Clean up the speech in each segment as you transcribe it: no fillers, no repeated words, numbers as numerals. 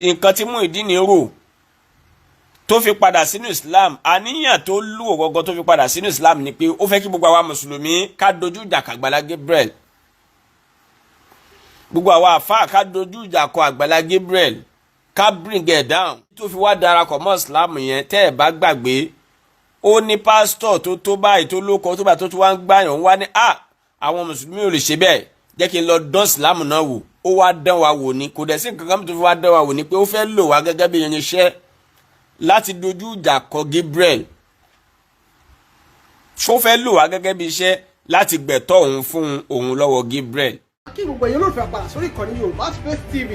nǹkan tí Muyideen rò tó fi padà sínú Islam, àníyàn tó lù ọ̀gọ́gọ́ tó fi padà sínú Islam ni pé ó fẹ́ kí gbogbo àwa mùsùlùmí ká dojú ìjà kọ Àgbàlá Gabriel, gbogbo àwa àfáà ká dojú ìjà kọ Àgbàlá Gabriel, ká bring it down. tó fi wá darapọ̀ mọ́ Islam yẹn tẹ́ ẹ̀ bá gbàgbé, ó ní pásítọ̀ tó báyìí tó lóko tó báyìí tó tún wá ń gbàyàn wá ní àwọn mùsùlùmí ò lè ṣe bẹ́ẹ̀, jẹ́ kí n lọ dán Islam náà wò. Ó wá dán wa wò ni, kò dẹ̀ sí nǹkan kan tó fi wá dán wa wò ni pé ó fẹ́ lò wá gẹ́gẹ́ bí irinṣẹ́ láti dojú ìjà kọ Gabriel. Ó fẹ́ lò wá gẹ́gẹ́ bí iṣẹ́ láti gbẹ̀tọ́ òun fún òun lọ́wọ́ Gabriel. kí gbogbo ẹ̀yin olólùfẹ́ àpàdà sórí ìkànnì Yorùbá Space TV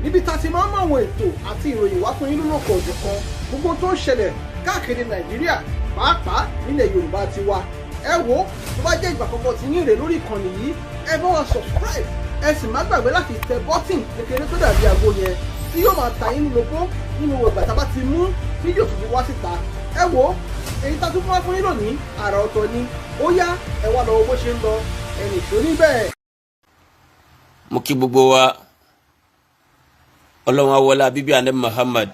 níbi tá a ti máa ń mọ àwọn ètò àti ìròyìn wá fún yín lórúkọ òjọ̀kan gbogbo tó ń ṣẹlẹ̀ káàkiri Nàìjíríà pàápàá nílẹ̀ Yorùbá ti wa. ẹ wo tó bá jẹ́ ìgbà àkọ́kọ́ tí yín rè lórí ìkànnì yìí, ẹ bá wa subscribe, ẹ sì má gbàgbé láti tẹ bọ́tìn kékeré tó dàbí àgbo yẹn tí yóò máa ta yín lóko nínú ìgbà tá a bá ti mú fídíò tuntun wá síta. ẹ wo èyí tá a tún fún wa fún yín lónìí àrà ọ̀tọ̀ ni, ó yá ẹ wá lọ bó ṣe ń lọ ẹnì tó níbẹ̀. Mo kí gbogbo wa, Ọlọ́run á wọlá bíbí Ànábì Muhammad,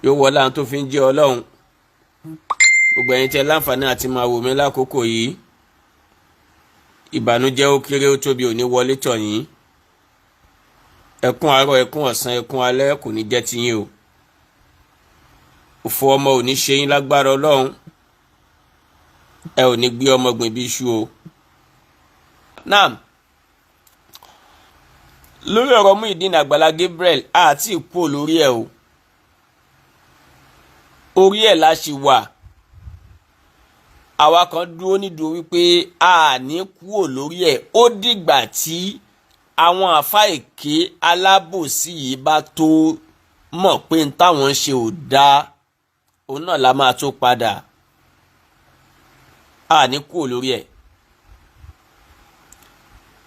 yóò wọlá àwọn tó fi ń jẹ́ Ọlọ́run. Gbogbo ẹ̀yin tẹ́ láǹfààní àti máa wò mí lákòókò yìí, ìbànújẹ́ ó kéré ó tóbi ò ní wọlé tọ̀ yín. Ẹkún àárọ̀, ẹkún ọ̀sán, ẹkún alẹ́ kò ní jẹ́ tiyín o. Òfò ọmọ ò ní ṣe yín lágbára Ọlọ́run. Ẹ ò ní gbé ọmọ gbìn bí iṣu o. Naam, lórí ọ̀rọ̀ Muyideen Àgbàlá Gabriel àti ìkú lórí ẹ̀ o, orí ẹ̀ la ṣì wà. Àwa kan dúró nídùú wípé a ní kúrò lórí ẹ̀ ó dìgbà tí àwọn àfáà èké alábòsí yìí bá tó mọ̀ pé n táwọn ṣe ò dáa, òun náà la máa tó padà. A ní kúrò lórí ẹ̀.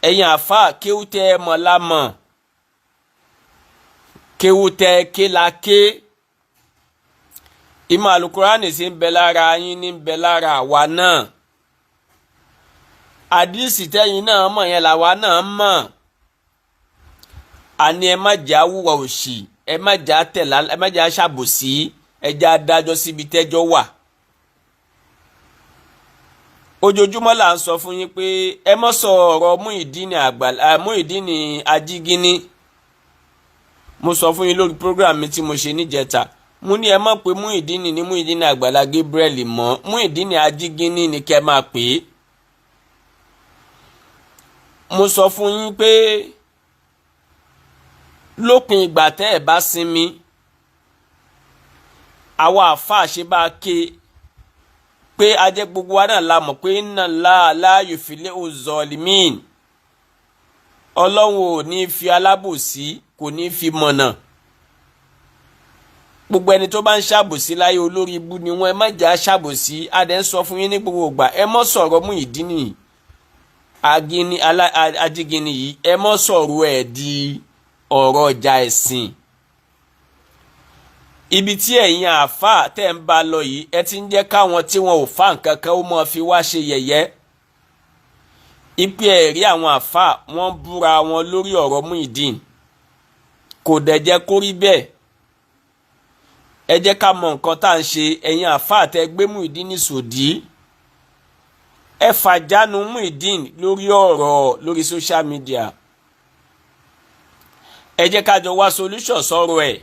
Ẹ̀yin àfáà kéwú tẹ́ ẹ mọ̀ lámọ̀, kéwú tẹ́ ẹ ké la ké. Ìmọ̀ àlùkùránì sì ń bẹ lára yín ní ń bẹ lára àwa náà. Àdíìsì tẹ́yin náà mọ̀ yẹn làwa náà mọ̀. Àní ẹ má jà wúwa òṣì, ẹ má jà tẹ̀lá, ẹ má jà ṣàbòsí, ẹ jà dájọ́ síbi tẹ́jọ́ wà. Ojoojúmọ́ là ń sọ fún yín pé ẹ má sọ ọ̀rọ̀ Muyideen Ajígíní. Mo sọ fún yín lórí program mi tí mo ṣe níjẹta. Mo ní ẹ má pè Muyideen ní Muyideen Àgbàlá Gabriel mọ́, Muyideen Ajígíní ni kẹ́ máa pè é. Mo sọ fún yín pé lópin ìgbà tẹ́ ẹ bá sinmi, àwa àfáà ṣe bá ké pé ajẹ́ gbogbo wa náà la mọ̀ pé inna Allaha la yuflihu zalimin. Ọlọ́run ò ní fi alábòsí, kò ní fi mọ̀nà. Gbogbo ẹni tó bá ń ṣàbòsí láyé olórí ibú ni wọ́n, ẹ má jà ṣàbòsí. A dẹ̀ ń sọ fún yín ní gbogbo ìgbà, ẹ má sọ̀rọ̀ Muyideen Ajígíní yìí, ẹ má sọ̀rọ̀ ẹ̀ di ọ̀rọ̀ ọjà ẹ̀sìn. Ibi tí ẹ̀yin àfáà tẹ́ ń bá lọ yìí, ẹ ti ń jẹ́ káwọn tí wọn ò fà nǹkan kan ó mọ̀ fi wá ṣe yẹ̀yẹ́. Ipe ẹ̀rí àwọn àfáà wọ́n búra wọn lórí ọ̀rọ̀ Muyideen, kò dẹ̀ jẹ́ kó rí bẹ́ẹ̀. Ẹ jẹ́ ká mọ nǹkan tá à ń ṣe. Ẹ̀yin àfáà tẹ́ gbé Muyideen sòdí, ẹ fàjánu Muyideen lórí ọ̀rọ̀ lórí social media. Ẹ jẹ́ ká jọ wá solution sọ̀rọ̀ ẹ̀.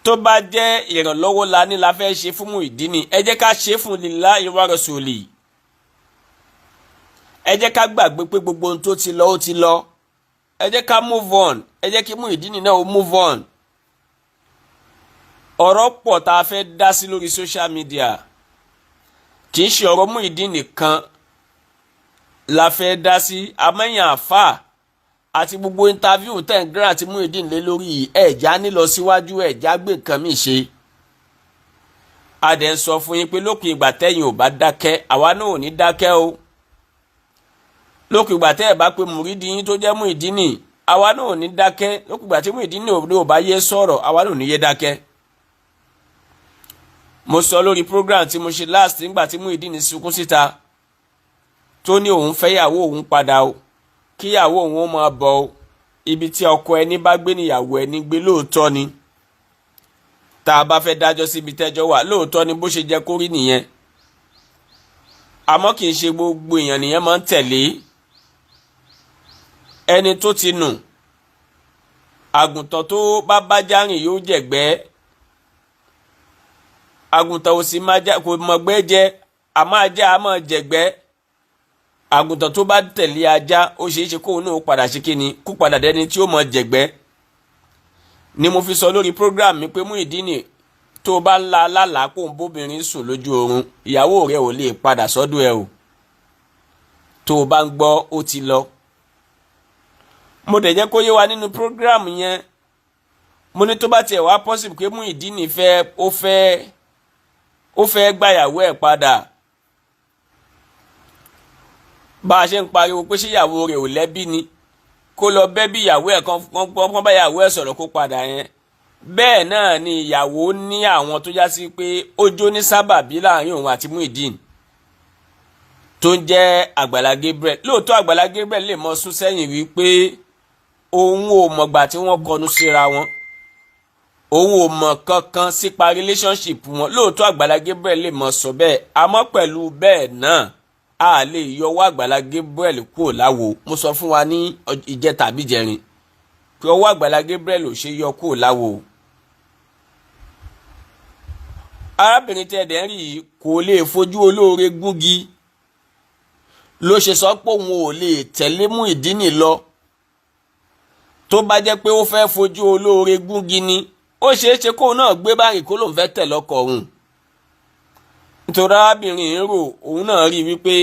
Tó bá jẹ́ ìrànlọ́wọ́ la ní la fẹ́ ṣe fún Muyideen, ẹ jẹ́ ká ṣe fún lillahi wa rasuli. Ẹ jẹ́ ká gbàgbé pé gbogbo ohun tó ti lọ ó ti lọ. Ẹ jẹ́ ká move on. Ẹ jẹ́ kí Muyideen náà ó move on. Ọ̀rọ̀ pọ̀ tá a fẹ́ dá sí lórí social media. Kì í ṣe ọ̀rọ̀ Muyideen nìkan la fẹ́ dá sí. Amẹ́yìn àfáà àti gbogbo interview tẹ̀ ń grant Muyideen lé lórí ẹ̀já nílọ síwájú, ẹ̀já gbé nǹkan mì ṣe. A dẹ̀ ń sọ fún yín pé lókè ìgbà tẹ́yìn ò bá dákẹ́, àwa náà ò ní dákẹ́ o. Lókè ìgbà tẹ́ ẹ̀ bá pé mùrídìí yín tó jẹ́ Muyideen, àwa náà ò ní dákẹ́. Lókè ìgbà tí Muyideen ò bá yé sọ̀rọ̀, àwa náà ò ní yé dákẹ́. Mo sọ lórí program tí mo ṣe last nígbà tí Muyideen sunkún síta tó ní òun fẹ́ yàwó òun padà o, kíyàwó òun ó máa bọ̀ o, ibi tí ọkọ ẹni bá gbé níyàwó ẹni gbé lóòótọ́ ni tá a bá fẹ́ dájọ́ síbi tẹ́jọ́ wà lóòótọ́ ni bó ṣe jẹ́ kó rí nìyẹn àmọ́ kì í ṣe gbogbo èèyàn nìyẹn máa ń tẹ̀lé ẹni tó ti nù àgùntàn tó bá bájá rìn yóò jẹ̀gbẹ́ àgùntàn ò sì kò mọ̀gbẹ́ jẹ àmọ́ ajá á máa jẹ̀gbẹ́ àgùntàn tó bá tẹ̀lé ajá ó ṣeé ṣe kóun náà padà ṣe kíni kó padà dẹni tí ó mọ jẹ̀gbẹ́ ni mo fi sọ lórí program mi pé Muyideen tó bá ń la lálàá kó ń bóbìnrin sùn lójú oorun ìyàwó rẹ ò lè padà sọ́dọ̀ ẹ o tó o bá ń gbọ́ ó ti lọ. mo dẹ̀ jẹ́ kó yé wa nínú program yẹn mo ní tó bá tiẹ̀ wá possible pé Muyideen ó fẹ́ gbàyàwó ẹ̀ padà bá a ṣe ń pariwo pé ṣé ìyàwó rẹ̀ ò lẹ́bí ni kó lọ bẹ́ bí ìyàwó ẹ̀ kan bá ìyàwó ẹ̀ sọ̀rọ̀ kó padà yẹn bẹ́ẹ̀ náà ni ìyàwó ní àwọn tó já sí pé ó jó ní sábàbí láàrin òun àti Muyideen tó ń jẹ́ Àgbàlá Gabriel lóòótọ́ Àgbàlá Gabriel lè mọ sún sẹ́yìn wípé òun ò mọ̀gbà tí wọ́n kọnu síra wọn òun ò mọ̀ kankan sípa relationship wọn lóòótọ́ Àgbàlá Gabriel lè mọ sọ bẹ́ẹ̀ àmọ́ pẹ̀lú bẹ́ẹ̀ náà a lè yọwọ́ Àgbàlá Gabriel kúrò láwo mo sọ fún wa ní ìjẹ tàbí jẹrin pé ọwọ́ Àgbàlá Gabriel ò ṣe yọ kúrò láwo arábìnrin tẹ́ẹ̀dẹ̀ ń rí yìí kò lè fojú olóore gúngi ló ṣe sọ pé òun ò lè tẹ̀lé Muyideen lọ tó bá jẹ́ pé ó fẹ́ fojú olóore gúngi ni ó ṣeé ṣe kóun náà gbé báyìí kó lòun fẹ́ tẹ̀ lọ́kọ òun nítorí arábìnrin ń rò òun náà rí wípé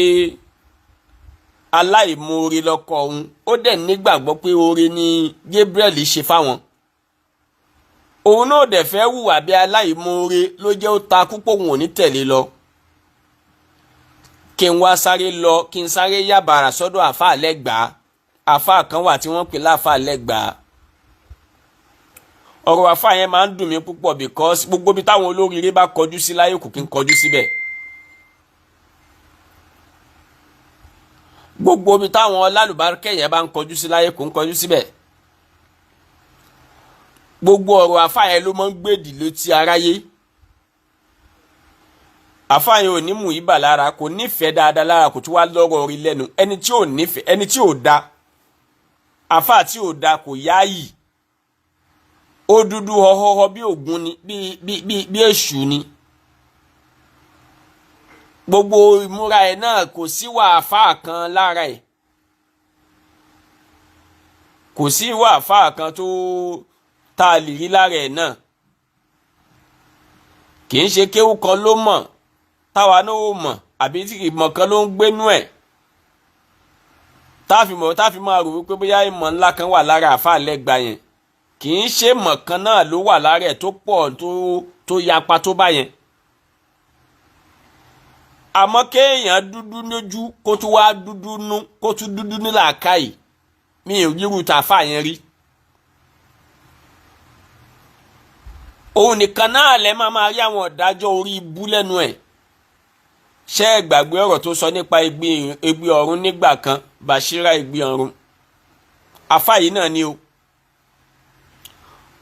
aláìmoore lọ́kọ òun ó dẹ̀ nígbàgbọ́ pé oore ni Gabriel ṣe fáwọn òun náà dẹ̀ fẹ́ hùwà bí aláìmoore ló jẹ́ ó ta púpọ̀ òun ò ní tẹ̀lé lọ kí n wá sáré lọ kí n sáré yàbàrà sọ́dọ̀ àfáà Lẹ́gbàá àfáà kan wà tí wọ́n pè láfáà Lẹ́gbàá ọ̀rọ̀ àfáà yẹn máa ń dùn mí púpọ̀ because gbogbo bí táwọn olóríire bá kọjú sí láyé kò kí n kọjú síbẹ̀ gbogbo bí táwọn lálùbáríkẹ́ yẹn bá ń kọjú sí láyé kò ń kọjú síbẹ̀ gbogbo ọ̀rọ̀ àfáà yẹn ló máa ń gbèdì létí aráyé àfáà yẹn ò ní mú ibà lára kò nífẹ̀ẹ́ dáadáa lára kò tún wá lọ́rọ̀ orí lẹ́nu ẹni tí ò nífẹ̀ẹ́ ẹni tí ò da àfáà tí ò da kò yáàyì ó dúdú họhọhọ bí ògún ni bí èṣù ni gbogbo ìmúra ẹ̀ náà kò sí wà àfáà kan lára ẹ̀ kò sí wà àfáà kan tó tá a lè rí lára ẹ̀ náà kì í ṣe kéwú kan ló mọ̀ táwa náà ó mọ̀ àbí tí ìmọ̀ kan ló ń gbénú ẹ̀ táfi máa rò wípé bóyá ìmọ̀ ńlá kan wà lára àfáà Lẹ́gbàá yẹn kì í ṣe mọ̀ kan náà ló wà lára ẹ̀ tó pọ̀ tó yapa tó bá yẹn àmọ́ kéèyàn dúdú lójú kó tún wá dúdú nú kó tún dúdú ní làákàyè mi ò ríru tàfà yẹn rí òun nìkan náà lẹ máa rí àwọn ọ̀dájọ́ orí ibú lẹ́nu ẹ̀ ṣé ẹ gbàgbé ọ̀rọ̀ tó sọ nípa ègbé ọ̀run nígbà kan Bàṣírà ègbé ọ̀run àfà yìí náà ni o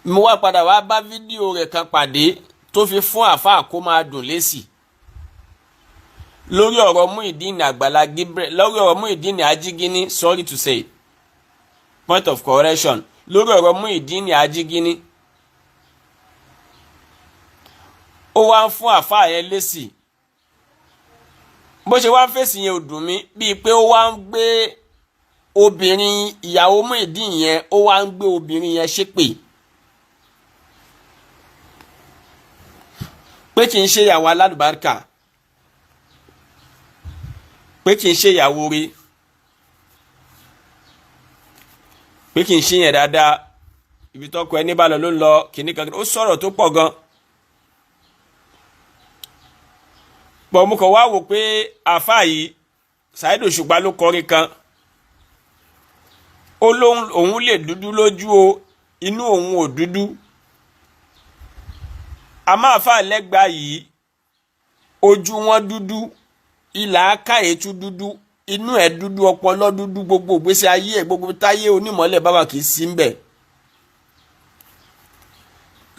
mo wá padà wá bá fídíò rẹ̀ kan pàdé tó fi fún àfáà kó máa dùn lésì lórí ọ̀rọ̀ Muyideen Àgbàlá Gabriel lórí ọ̀rọ̀ Muyideen Ajígíní sorry to say point of correction lórí ọ̀rọ̀ Muyideen Ajígíní ó wá ń fún àfáà yẹn lésì bó ṣe wá ń fèsì yẹn ò dùn mí bíi pé ó wá ń gbé obìnrin ìyàwó Muyideen yẹn ó wá ń gbé obìnrin yẹn ṣépè pé kì í ṣe ìyàwó alálùbáríkà pé kì í ṣe ìyàwó rí pé kì í ṣe yẹn dáadáa ibi tọkọ ẹni bá lọ ló ń lọ kìíní kan ó sọ̀rọ̀ tó pọ̀ gan pọ̀ mo kàn wá wò pé àfáà yìí Saheed Òṣùpá ló kọrin kan ó lóun òun lè dúdú lójú o inú òun ò dúdú àmọ́ àfáà Lẹ́gbàá yìí ojú wọn dúdú ìlà káyé tún dúdú inú ẹ̀ dúdú ọpọlọ dúdú gbogbo ìgbésí ayé ẹ̀ gbogbo táyé onímọ̀lẹ̀ bàbá kì í sí ń bẹ̀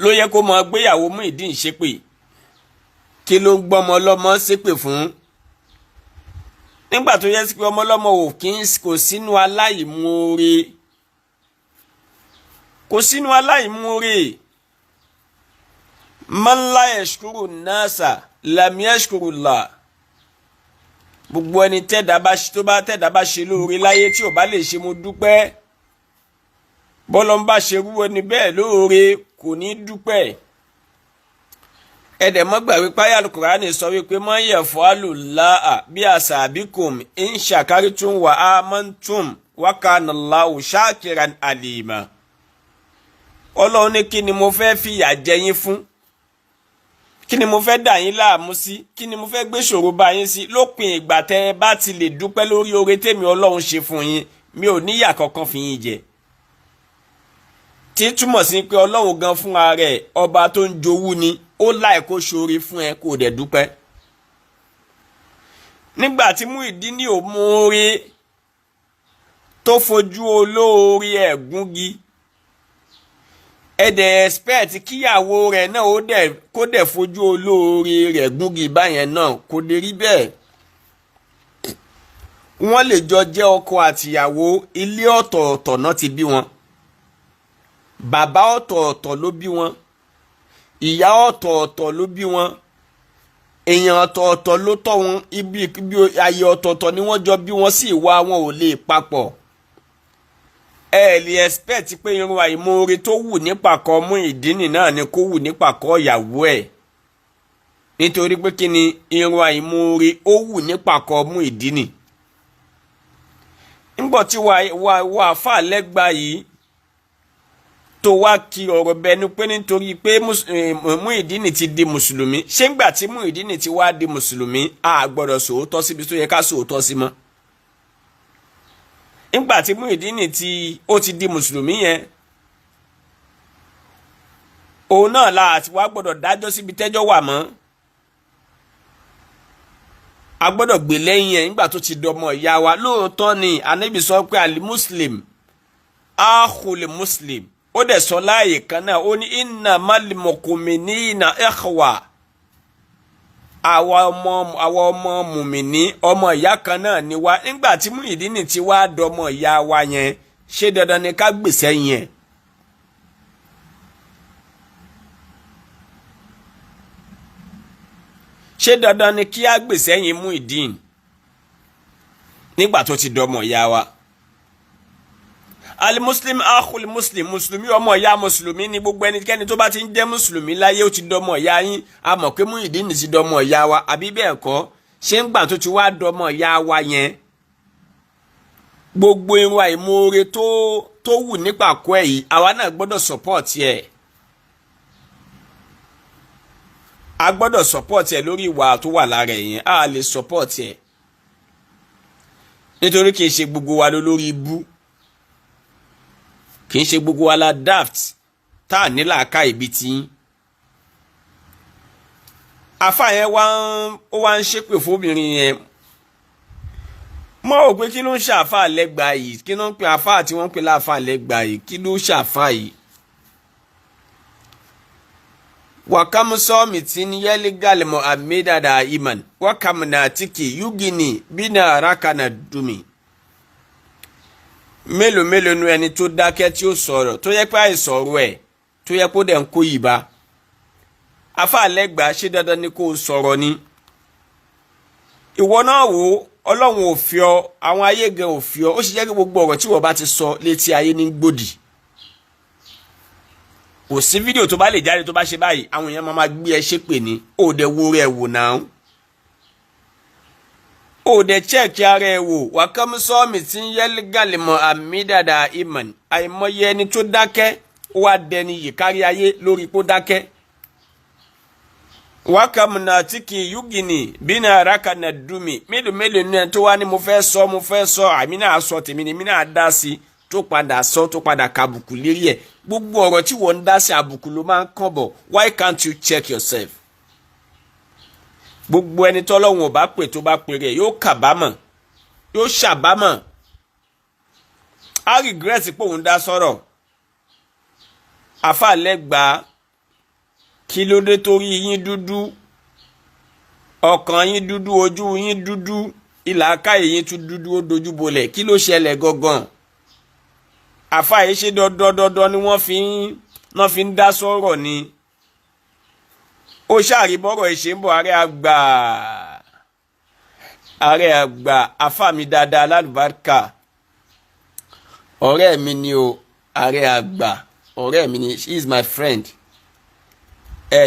ló yẹ kó mọ gbéyàwó Muyideen ṣépè kí ló ń gbọ́mọ ọlọ́mọ ṣépè fún nígbà tó yẹ sí pé ọmọ ọlọ́mọ kò sínú aláìmoore man la yashkuru nasa lam yashkuru Allah gbogbo ẹni tẹ́dá bá ṣe lóore láyé tí ò bá lè ṣe mo dúpẹ́ bọ́lọ́ ń bá ṣe rú ẹni bẹ́ẹ̀ lóore kò ní dúpẹ́ ẹ̀dẹ̀ mọ́ gbàgbé páyà Al-Qur'ani sọ wípé man yaf'alu Allaha bí asabikum in shakartum wa amantum wa kana Allahu shakiran alima Ọlọ́run ní kí ni mo fẹ́ fìyà jẹ yín fún kí ni mo fẹ́ dà yín láàmú sí kí ni mo fẹ́ gbé ṣòro bá yín sí lópin ìgbà tẹ́ ẹ bá ti lè dúpẹ́ lórí oore tèmi Ọlọ́run ṣe fún yín mi ò níyà kankan fi yín jẹ tí túmọ̀ sí pé Ọlọ́run gan fúnra rẹ̀ ọba tó ń jowú ni ó láì kó ṣoore fún ẹ kó dẹ̀ dúpẹ́ nígbà tí Muyideen ò móore tó fojú olóore ẹ̀ gúngi ẹ̀dẹ̀ expect kíyàwó rẹ̀ náà kó dẹ̀ fojú olóore rẹ̀ gúngi báyẹn náà kò lè rí bẹ́ẹ̀ wọ́n lè jọ jẹ́ ọkọ àtìyàwó ilé ọ̀tọ̀ọ̀tọ̀ náà ti bí wọn bàbá ọ̀tọ̀ọ̀tọ̀ ló bí wọn ìyá ọ̀tọ̀ọ̀tọ̀ ló bí wọn èèyàn ọ̀tọ̀ọ̀tọ̀ ló tọ́ wọn ibi ayé ọ̀tọ̀ọ̀tọ̀ ni wọ́n jọ bí wọn sí ìwà wọn ò lè papọ̀ ẹ lè expect pé irun àìmoore tó wù nípàkọ́ Muyideen náà ni kó wù nípàkọ́ ìyàwó ẹ̀ nítorí pé kí ni irun àìmoore ó wù nípàkọ́ Muyideen nígbà tí wà fà lẹ́gbà yìí tó wá kí ọ̀rọ̀ bẹnu pé nítorí pé Muyideen ti di mùsùlùmí ṣé ńgbà tí Muyideen ti wá di mùsùlùmí a gbọ́dọ̀ sòótọ́ síbi tó yẹ ká sòótọ́ sí mọ́ nígbà tí Muyideen ti di mùsùlùmí yẹn òun náà la àti wá gbọ́dọ̀ dájọ́ síbi tẹ́jọ́ wà mọ́ a gbọ́dọ̀ gbé lẹ́yìn ẹ̀ nígbà tó ti dọmọ ìyá wa lóòótọ́ ni Ànábì sọ pé al-muslim akhul muslim ó dẹ̀ sọ láàyè kan náà ó ní innamal mu'minina ikhwa àwa ọmọ mùmìní ọmọ ìyá kan náà ni wá nígbà tí Muyideen ti wá dọmọ ìyá wa yẹn ṣé dandan ni ká gbèsè yẹn ṣé dandan ni kí á gbèsè yẹn Muyideen nígbà tó ti dọmọ ìyá wa alimuslim akhul muslim mùsùlùmí ọmọ ìyá mùsùlùmí ni gbogbo ẹnikẹ́ni tó bá ti ń jẹ́ mùsùlùmí láyé ó ti dọmọ ìyá yín a mọ̀ pé Muyideen ti dọmọ ìyá wa àbí bẹ́ẹ̀ kọ́ ṣé ń gbà tó ti wá dọmọ ìyá wa yẹn gbogbo irun àìmoore tó wù nípàkọ́ ẹ̀ yìí àwa náà gbọ́dọ̀ support ẹ̀ a gbọ́dọ̀ support ẹ̀ lórí ìwà tó wà lára ẹ̀ yẹn a lè support ẹ̀ nítorí kì í ṣe gbogbo wa lórí ibú kì í ṣe gbogbo wa la daft tá à ní làákà ibi tí afa yẹn wá ń ṣépè fóbìnrin yẹn mọ́ ò pé kí ló ń ṣàfà lẹ́gbàá yìí kí ló ń pè àfà tí wọ́n ń pè láàfà lẹ́gbàá yìí kí ló ṣàfà yìí wakamusọ́ọ̀mì tí ń yẹ́lí gàlẹ́mọ̀ àmẹ́dàdà iman wakamuna tiki yugini bínà rákànà dùmí mélòó nu ẹni tó dákẹ́ tí ó sọ̀rọ̀ tó yẹ pé àìsọ̀rọ̀ ẹ̀ tó yẹ kó dẹ̀ ń kó yìí bá afá lẹ́gbàá ṣé dandan ni kó sọ̀rọ̀ ni ìwọ náà wò Ọlọ́run ò fi ọ àwọn ayé gan ò fi ọ ó sì jẹ́ kí gbogbo ọ̀rọ̀ tí wọ́n bá ti sọ létí ayé ní gbòdì kò sí fídíò tó bá lè jáde tó bá ṣe báyìí àwọn èèyàn máa gbé ẹ ṣépè ní òde wo rẹ̀ wò náà òde chẹ́ẹ̀kì ara ẹ wò wàkámúsọ́ọ̀mì tí ń yẹ́lí gàlẹ́mọ̀ àmìdàdà ìmọ̀n àìmọye ẹni tó dákẹ́ ó wá dẹni yìí kárí ayé lórí pó dákẹ́ wákàmùnà tí kì í yúgìnì bínú arákànà dùmí mélòó ní ẹni tó wá ní mo fẹ́ sọ àmì náà sọ tèmi ni mi náà dá sí tó padà sọ tó padà kàbùkù lérí ẹ̀ gbogbo ọ̀rọ̀ tí wọ́n ń dá sí àbùkù ló máa ń kàn bọ̀ why can't you check yourself gbogbo ẹni tọ́lọ́hun ò bá pè tó bá pè rẹ̀ yóò kàbámọ̀ yóò ṣàbámọ̀ á regret pé òun dá sọ̀rọ̀. àfáà lẹ́gbàá kí ló dé torí yín dúdú, ọkàn yín dúdú, ojú yín dúdú, ìlàkàyè yín tún dúdú, ó dojú bolẹ̀, kí ló ṣẹlẹ̀ gangan? àfáà yìí ṣe dandan ni wọ́n fi ń dá sọ̀rọ̀ ni. ó ṣàríbọ̀rọ̀ ìṣe ń bọ̀ ààrẹ àgbà àfáà mi dáadáa lálùbáríkà, ọ̀rẹ́ mi ni o, ààrẹ àgbà ọ̀rẹ́ mi ni, she is my friend.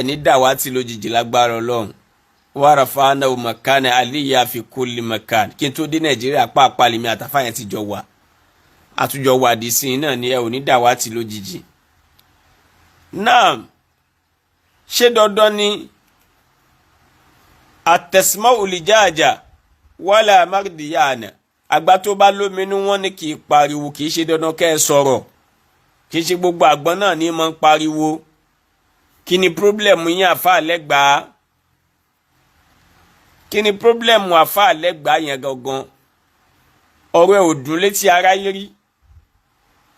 ní dàwátì lójijì lágbára Ọlọ́run. wàrà fáánà makana aliya fi kulli makan. kí n tó dé Nàìjíríà pàápàá lèmi àtàfáà yẹn ti jọ wà, àtújọ wà dì sí náà ni ẹ ò ní dàwátì lójijì. náà ṣé dandan ni àtẹ̀símọ́ olùjáàjà wàlà mardiyana? àgbà tó bá lóminú wọn ní kì í pariwo, kì í ṣe dandan kẹ́ ẹ sọ̀rọ̀, kì í ṣe gbogbo àgbọn náà ní máa ń pariwo. kí ni pírọ́blẹ̀mù yín àfáà lẹ́gbàá? kí ni pírọ́blẹ̀mù àfáà lẹ́gbàá yẹn gangan? ọ̀rọ̀ ẹ̀ ò dùn létí aráyé rí.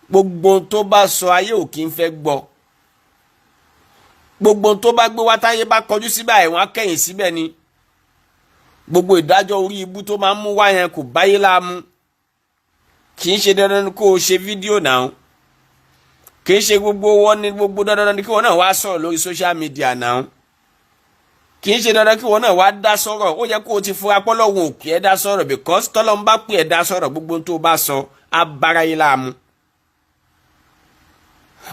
gbogbo tó bá sọ ayé ò kí ń fẹ́ gbọ́. gbogbo tó bá gbé wá táyé bá kọjú síbẹ̀ ẹ̀wọ̀n akẹ́yìn síbẹ̀ ni. gbogbo ìdájọ́ orí ibú tó máa ń mú wá yẹn kò báyé láàmú. kì í ṣe dandan kó o ṣe fídíò náà, kì í ṣe gbogbo dandan kí wọn náà wá sọ̀rọ̀ lórí social media náà, kì í ṣe dandan kí wọn náà wá dá sọ̀rọ̀. ó yẹ kó o ti fura pọ́lọ́hún òkè ẹ̀ dá sọ̀rọ̀, because tọ́lọ́n bá pè ẹ̀ dá sọ̀rọ̀ gbogbo tó bá sọ abáráyé láàmú.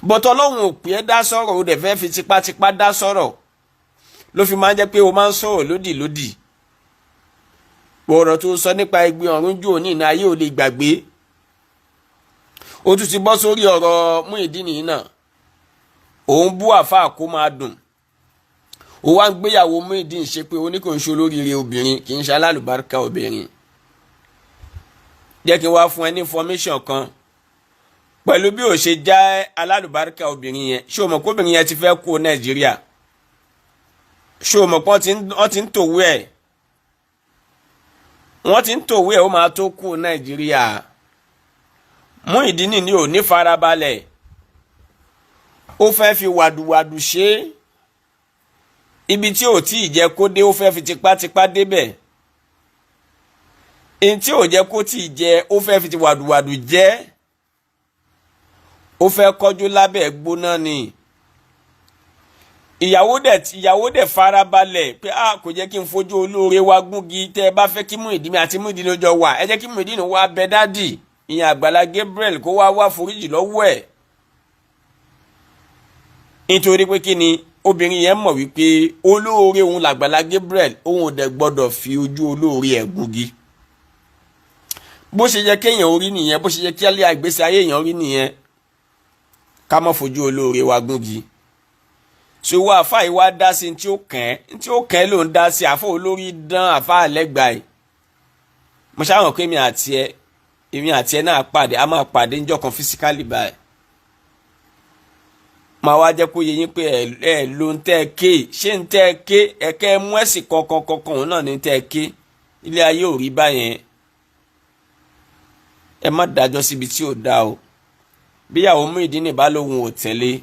bọ́tọ̀ ọlọ́run òpè ẹ̀ dá sọ̀rọ̀, ó dẹ̀ fẹ́ fi tipátipá dá sọ̀rọ̀, ló fi máa ń jẹ́ pé o máa ń sọ̀rọ̀ lódì. ọ̀rọ̀ tó sọ nípa ẹgbẹ́ ọ̀run jù ní ìná ayé ò lè gbàgbé. ó tún ti bọ́ sórí ọ̀rọ̀ Muyideen yìí náà, òun bú àfáà kó máa dùn. ó wá ń gbéyàwó Muyideen ṣe pé oníkò ń ṣe olóríire obìnrin, kì í ṣe alálùbáríkà obìnrin. jẹ́ kí n wá fún ẹ ní information kan pẹ̀lú bí ó ṣe já alálùbáríkà obìnrin yẹn. ṣé o mọ̀ pé obìnrin yẹn ti fẹ́ kú Nàìjíríà? ṣé o mọ̀ pé wọ́n ti ń tòwé ẹ̀? wọ́n ti ń tòwé ẹ̀ ó máa tó kú Nàìjíríà. Muyideen ni ò ní farabalẹ̀, ó fẹ́ fi wàdùwàdù ṣe é. ibi tí ò tí ì jẹ́ kó dé ó fẹ́ fi tipátipá débẹ̀. èyí tí ò jẹ́ kó tí ì jẹ́ ó fẹ́ fi ti wàdùwàdù jẹ́. ó fẹ́ kọjú lábẹ́ gbóná ni. ìyàwó dẹ̀ farabalẹ̀ pé kò jẹ́ kí n fojú olóore wa gúngi. tẹ́ ẹ bá fẹ́ kí Muyideen àti Muyideen lọ́jọ́ wà, ẹ jẹ́ kí Muyideen wá bẹ dádì ìyẹn Àgbàlá Gabriel kó wá foríjì lọ́wọ́ ẹ̀. nítorí pé kí ni obìnrin yẹn mọ̀ wípé olóore òun l'Àgbàlá Gabriel, òun ò dẹ̀ gbọ́dọ̀ fi ojú olóore ẹ̀ gúngi. bó ṣe yẹ kéèyàn orí nìyẹn, bó ṣe yẹ kí alẹ́ àgbésí ayé èèyàn rí nìyẹn, ká má fojú olóore wa gúngi. so wá àfáà yìí wá dá sí tí ó kàn ló ń dá sí. àfáà olórí dán àfáà lẹ́gbàá yìí. mo ṣàwọn pé èmi àti ẹ náà pàdé, a máa pàdé níjọ́ kan physically báyìí. máa wá jẹ́ kó yé yín pé ẹ ló ń tẹ́ ẹ ké, ṣé ń tẹ́ ẹ ké ẹ̀kẹ́ mú ẹ̀sìn kankan òun náà ní tẹ́ ẹ ké. ilé ayé ò rí báyẹn. ẹ má dájọ́ síbi tí ò dá o. bíyàwó Muyideen bá lóhun ò tẹ̀lé,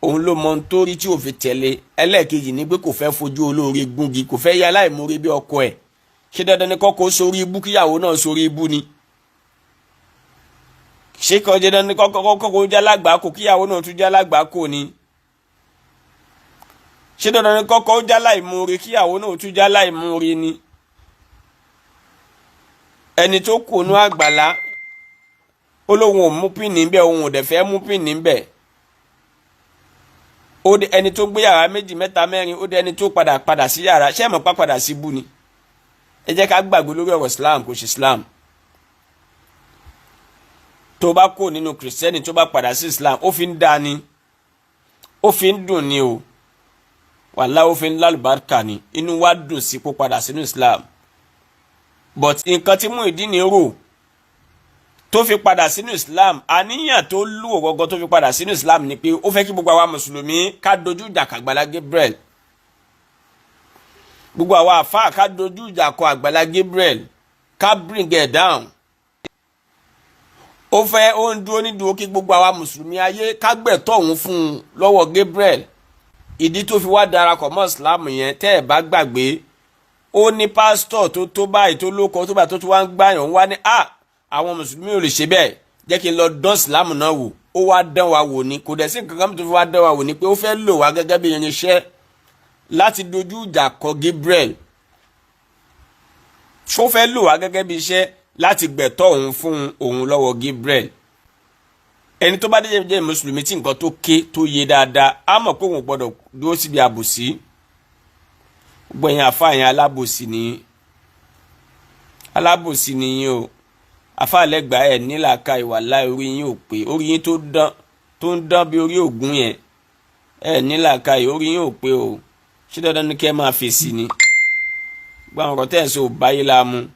òun ló mọ tó rí tí ò fi tẹ̀lé. ẹlẹ́ẹ̀kejì ni pé kò fẹ́ fojú olóore gúngi, kò fẹ́ yá aláìmoore bí ọkọ ẹ̀. ṣé dandan ni kọ́kọ́ sórí ibú kíyàwó náà sórí ibú ni? ṣé kọ́ jẹ́ dandan ni kọ́kọ́ já lágbàákò kíyàwó náà tún já lágbàákò ni? ṣé dandan ni kọ́kọ́ já láìmoore kíyàwó náà tún já láìmoore ni? ẹni tó kù nú àgbàlá ó lóun ò mú pín níbẹ̀, òun ò dẹ̀ fẹ́ mú pín níbẹ̀. ó dé ẹni tó gbé yàrá méjì mẹ́ta mẹ́rin, ó dé ẹni tó padà sí yàrá. ṣé ẹ mọ̀ padà sí bú ni? ẹ jẹ́ ká gbàgbé lórí ọ̀rọ̀ Islam, kò ṣe Islam. tó bá kó nínú kìrìsìtẹ́nì tó bá padà sí Islam, ó fi ń dá ni, ó fi ń dùn ni o, wàláhì ó fi ń lálùbáríkà ni. inú wa dùn sí kó padà sínú Islam. but nǹkan tí Muyideen rò tó fi padà sínú Islam, àníyàn tó lù ọgọgọ tó fi padà sínú Islam ni pé ó fẹ́ kí gbogbo àwa mùsùlùmí ká dojú ìjà kọ Àgbàlá Gabriel. gbogbo àwa àfáà ká dojú ìjà kọ Àgbàlá Gabriel. ká bring it down. Ó fẹ́ ó ń dúró nídùú kí gbogbo àwa mùsùlùmí ayé ká gbẹ̀tọ́ òun fún un lọ́wọ́ Gabriel. Ìdí tó fi wá darapọ̀ mọ́ Islam yẹn tẹ́ ẹ̀ bá gbàgbé, ó ní pásítọ̀ tó báyìí tó lóko tó báyìí tó wá ń gbàyàn wá ní àwọn mùsùlùmí ò lè ṣe bẹ́ẹ̀, jẹ́ kí n lọ dán Islam náà wò. Ó wá dán wa wò ni, kò dẹ̀ sí nǹkan kan tó fi wá dán wa wò ni pé ó fẹ́ lò wá gẹ́gẹ́ bí irinṣẹ́ láti dojú ìjà kọ Gabriel. Ó fẹ́ lò wá gẹ́gẹ́ bí iṣẹ́ láti gbẹ̀tọ́ òun fún òun lọ́wọ́ Gabriel. Ẹni tó bá jẹ́ mùsùlùmí tí nǹkan tó ké tó yé dáadáa á mọ̀ pé òun gbọ́dọ̀ dúró síbi àbòsí. Gbogbo ẹ̀yin àfáà yẹn alábòsí ni yín o. Àfáà lẹ́gbàá ẹ̀ nílàka ìwà láì orí yín ò pé, orí yín tó ń dán bí orí ògún yẹn ẹ̀ nílàka orí yín ò pé o. Ṣé dandan ni kí ẹ máa fèsì ni? Gba ọ̀rọ̀ tẹ́ ẹ̀ sọ báyìí láàmú.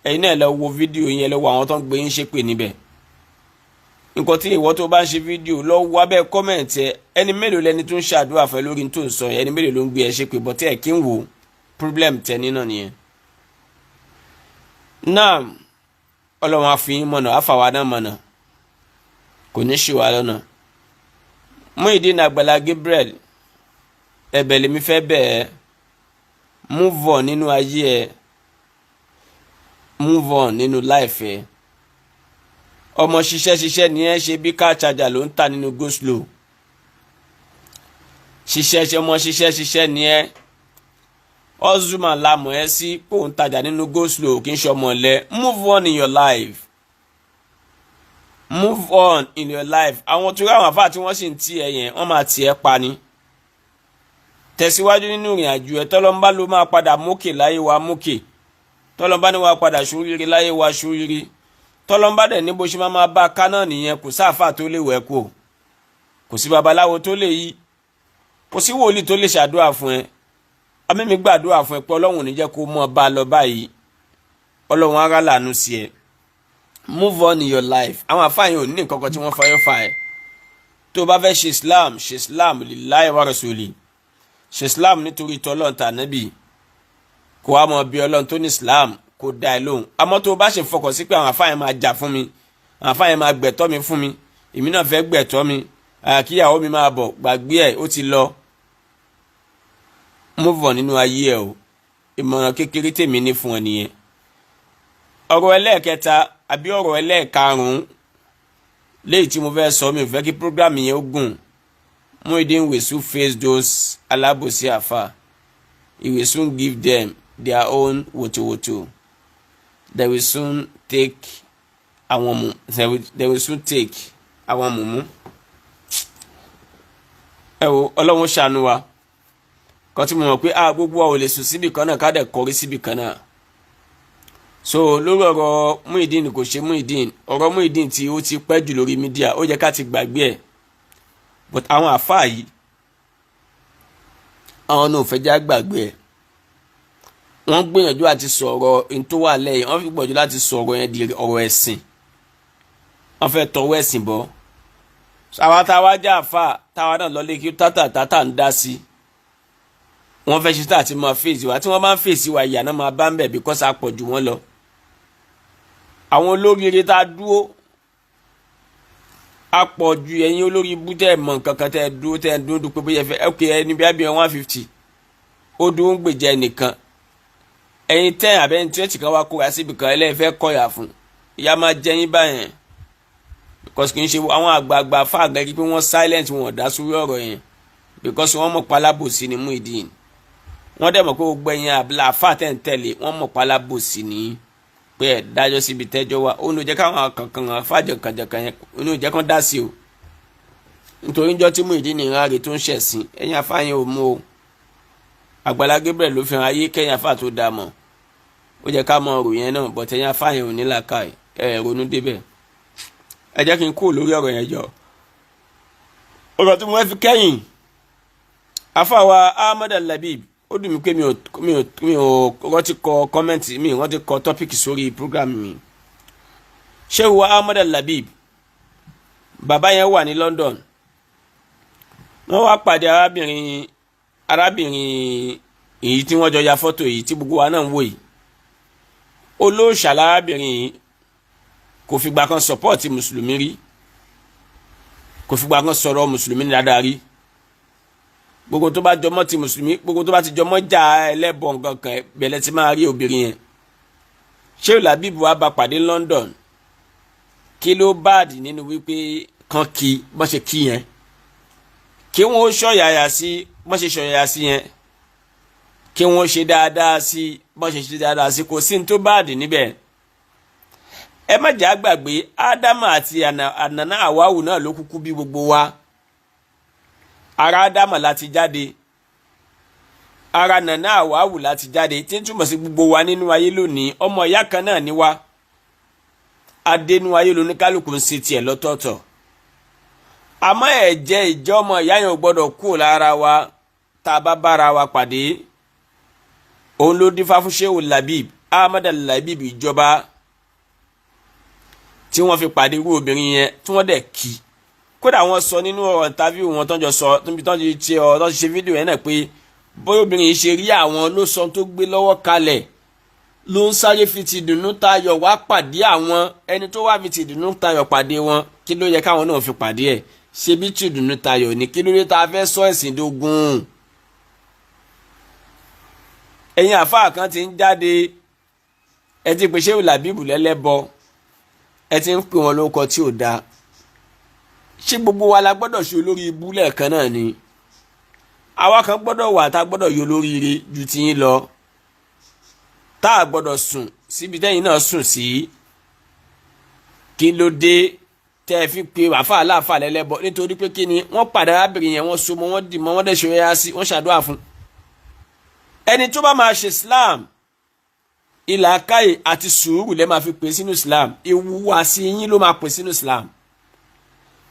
Ẹ̀yin náà lọ wo fídíò yẹn lọ wo àwọn tó ń gbé yín ṣépè níbẹ̀. Nǹkan tí ìwọ tó bá ń ṣe fídíò lọ wo abẹ́ kọ́mẹ̀ntì ẹ, ẹni mélòó lẹni tó ń ṣàdúrà fẹ́ lórí tó ń sọ yẹn, ẹni mélòó ló ń gbé ẹ ṣépè, bọ́ tẹ́ ẹ̀ kí ń wò problem tẹ nínà nìyẹn. Náà Ọlọ́run á fi yín mọ̀nà, á fà wá náà mọ̀nà, kò ní ṣì wá lọ́nà. Muyideen Àgbàlá Gabriel, ẹ̀bẹ̀ lèmi fẹ́ bẹ̀ ẹ́, move on nínú ayé ẹ, move on nínú life ẹ. Ọmọ ṣiṣẹ́ ni ẹ ṣe bí car charger ló ń tà nínú go slow. Ọmọ ṣiṣẹ́ ni ẹ. Ozuma lamọ̀ ẹ sí pé òun tajà nínú go slow kì í ṣe ọmọ ọ̀lẹ. Move on in your life. Move on in your life. Àwọn tó ráwọn àfáà tí wọ́n sì ń tì ẹ yẹn wọ́n máa tì ẹ pa ni. Tẹ̀síwájú nínú ìrìn àjò ẹ, tọ́lọ́mbá ló máa padà mókè láyé wa mókè. Tọ́lọ́mbá ní wa padà ṣoríire láyé wa ṣoríire. Tọ́lọ́mbá dẹ̀ ní bó ṣe máa bá a ká náà nìyẹn, kò sáàfà tó lè wẹ̀ kó, kò sí babaláwo tó lè yí, kò sí wòlíì tó lè ṣàdúrà fún ẹ. Amẹ́mi gbàdúrà fún ẹ pé Ọlọ́run ò ní jẹ́ kó mọ́ bá a lọ báyìí. Ọlọ́run á rálàánú sí ẹ. Move on in your life. Àwọn àfáàyàn ò ní nǹkan kan tí wọ́n fayọ́ fà ẹ́. Tó o bá fẹ́ ṣe Islam lillahi wa rasuli. Ṣe Islam nítorí tọ́lọ́run tànábì. Kò wá mọ̀ bí Ọlọ́run tó ní Islam kò dá ẹ lóhùn. Àmọ́ tó o bá ṣe fọkàn sí pé àwọn àfáàyàn máa jà fún mi, àwọn àfáàyàn máa gbẹ̀tọ́ mi fún mi, èmi náà fẹ́ gbẹ̀tọ́ mi, kíyàwó mi máa bọ̀, gbàgbé ẹ̀, ó ti lọ. Move on nínú ayé ẹ o. Ìmọ̀ràn kékeré tèmi ní fún ẹ nìyẹn. Ọ̀rọ̀ ẹlẹ́ẹ̀kẹta àbí ọ̀rọ̀ ẹlẹ́ẹ̀karùn-ún léyìí tí mo fẹ́ sọ, mi ò fẹ́ kí program yẹn ó gùn. Muyideen will soon face those alábòsí àfà. He will soon give them their own wotowoto. They will soon take àwọn mùmú. Ẹ wo Ọlọ́run ṣàánú wa. Kan tí mo mọ̀ pé gbogbo wa ò lè sùn síbì kan náà ká dẹ̀ kọrí síbì kan náà. So lórí ọ̀rọ̀ Muyideen kò ṣe Muyideen, ọ̀rọ̀ Muyideen tí ó ti pẹ́ jù lórí mídíà, ó yẹ ká ti gbàgbé ẹ̀. But àwọn àfáà yìí, àwọn náà ò fẹ́ já gbàgbé ẹ̀. Wọ́n gbìyànjú àti sọ̀rọ̀ in tó wà lẹ́yìn, wọ́n fi gbìyànjú láti sọ̀rọ̀ yẹn di ọ̀rọ̀ ẹ̀sìn. Wọ́n fẹ́ tọwọ́ ẹ̀sìn bọ́. Àwa táwa já àfáà táwa náà lọlé kí tátà ń dá sí. Wọ́n fẹ́ ṣe tá àti máa fèsì wa, tí wọ́n máa ń fèsì wa ìyà náà máa bá ń bẹ̀ because a pọ̀ jù wọ́n lọ. Àwọn olóríire tá a dúró, a pọ̀ ju ẹ̀yin olórí ibú tẹ́ ẹ̀ mọ̀ nǹkan kan tẹ́ ẹ dúró dúpẹ́ bóyá ẹ fẹ́ ẹni bí abiyàn 150 ó dúró ń gbèjà ẹnìkan. Ẹ̀yin tẹ́ àbẹ́ni tí ó ti kan wá kóra síbi kan ẹlẹ́fẹ́ kọ̀yà fún, ìyá máa jẹ́ yín báyẹn because kì í ṣe àwọn àgbààgbà fáàgà kí pé wọ́n silent wọn ò dá sórí ọ̀rọ̀ yẹn because wọ́n mọ̀ pálábòsí ni Muyideen. Wọ́n dẹ̀ mọ̀ pé gbogbo ẹ̀yin àfáà tẹ̀ ń tẹ̀lé wọ́n mọ̀ pálábòsí ni pé ẹ̀ dájọ́ síbi tẹ́jọ́ wa. Ó ní ó jẹ́ káwọn kankan fàjọkànjọkàn yẹn ó ní ó jẹ́ kán dá sí o. Nítorí ìjọ tí Muyideen ní ìrárẹ̀ tó ń ṣẹ̀sìn ẹ̀yin àfáà yẹn ò mú o. Àgbàlá Gabriel ló fi hàn ayé kẹ́yìn àfáà tó dá mọ̀. Ó jẹ́ ká mọ ọ̀rọ̀ yẹn náà but ẹ̀yin àfáà yẹn ò ní làákàyè ẹ̀ ronú débẹ̀. Ẹ jẹ́ kí n kúrò lórí ọ̀rọ̀ yẹn jọ. Ọ̀rọ̀ tí mo fẹ́ fi kẹ́yìn àfáà wa Ahmad Al-Labib, ó dùn mí pé mi ò rántí kọ kọ́mẹ́ǹtì mi rántí kọ tọ́pìkì sórí program mi. Ṣé wa Ahmad Al-Labib bàbá yẹn wà ní London, wọ́n wá pàdé arábìnrin èyí tí wọ́n jọ ya fọ́tò yìí tí gbogbo wa náà ń wò yìí. olóòṣà lárábìnrin yìí kò fìgbà kan sọpọ́ọ̀tì mùsùlùmí rí, kò fìgbà kan sọ̀rọ̀ mùsùlùmí dáadáa rí. Gbogbo tó bá jọmọ́ ti mùsùlùmí, gbogbo tó bá ti jọmọ́ jà ẹlẹ́bọ nǹkan kan bẹ̀lẹ̀ ti máa rí obìnrin yẹn. Shehu Labeeb wá bá pàdé London. Kí ló báàdì nínú wípé kan kí bọ́n ṣe kí yẹn, kí wọ́n ó ṣọ̀yàyà sí bọ́n ṣe ṣọ̀yàyà sí yẹn, kí wọ́n ṣe dáadáa sí bọ́n ṣe ṣe dáadáa sí, kò sí ní tó báàdì níbẹ̀. Ẹ má jà gbàgbé Ádámà àti ànàná Àwáwù náà ló kúkú bí gbogbo wa. Ara Ádámà láti jáde, ara nàná Àwáwù láti jáde, tí ń túmọ̀ sí gbogbo wa nínú ayé lónìí ọmọ ìyá kan náà ni wá. Adénú ayé lóníkálùkù ń ṣe tiẹ̀ lọ́tọ̀ọ̀tọ̀. Àmọ́ ẹ̀jẹ̀ ìjọ ọmọ ìyá yẹn ò gbọ́dọ̀ kúrò lára wa tá a bá bára wa pàdé. Òun ló dífá fún Shehu Labeeb, Ahmad Labeeb ìjọba, tí wọ́n fi pàdé irú obìnrin yẹn tí wọ́n dẹ̀ kí. Kódà wọ́n sọ nínú ọ̀rọ̀ interview wọn tọ́jọ́ sọ níbi tọ́jọ́ ti ṣe fídíò yẹn náà pé bóyá obìnrin yìí ṣe rí àwọn ló sọ tó gbé lọ́wọ́ kalẹ̀, ló ń sáré fi ti dùnnú tayọ̀ wá pàdé àwọn ẹni tó wá fi ti dùnnú tayọ̀ pàdé wọn. Kí ló yẹ káwọn náà fi pàdé ẹ̀? Ṣé bí ti dùnnú tayọ̀ ni? Kí ló dé tá a fẹ́ sọ ẹ̀sìn dógún? Ẹ̀yin àfáà kan ti ń jáde, ẹ ti pè Shehu Labeeb lẹ́lẹ́bọ, ẹ ti ń pè wọn lórúkọ tí ò dáa. Ṣé gbogbo wa la gbọ́dọ̀ ṣe olórí ibú lẹ́ẹ̀kan náà ni? Àwa kan gbọ́dọ̀ wà tá a gbọ́dọ̀ yọ olóríire ju tiyín lọ, tá a gbọ́dọ̀ sùn síbi tẹ́yìn náà sùn sí. Kí ló dé tẹ́ ẹ fi pe àfáà aláàfáà lẹ́lẹ́bọ? Nítorí pé kí ni wọ́n pàdé arábìnrin yẹn, wọ́n so mọ́, wọ́n dì mọ́, wọ́n dẹ̀ ṣe yá sí, wọ́n ṣàdúrà fún. Ẹni tó bá máa ṣe Islam, ìlàkàyè àti sùúrù lẹ́ máa fi pè sínú Islam, ìhùwàsí yín ló máa pè sínú Islam.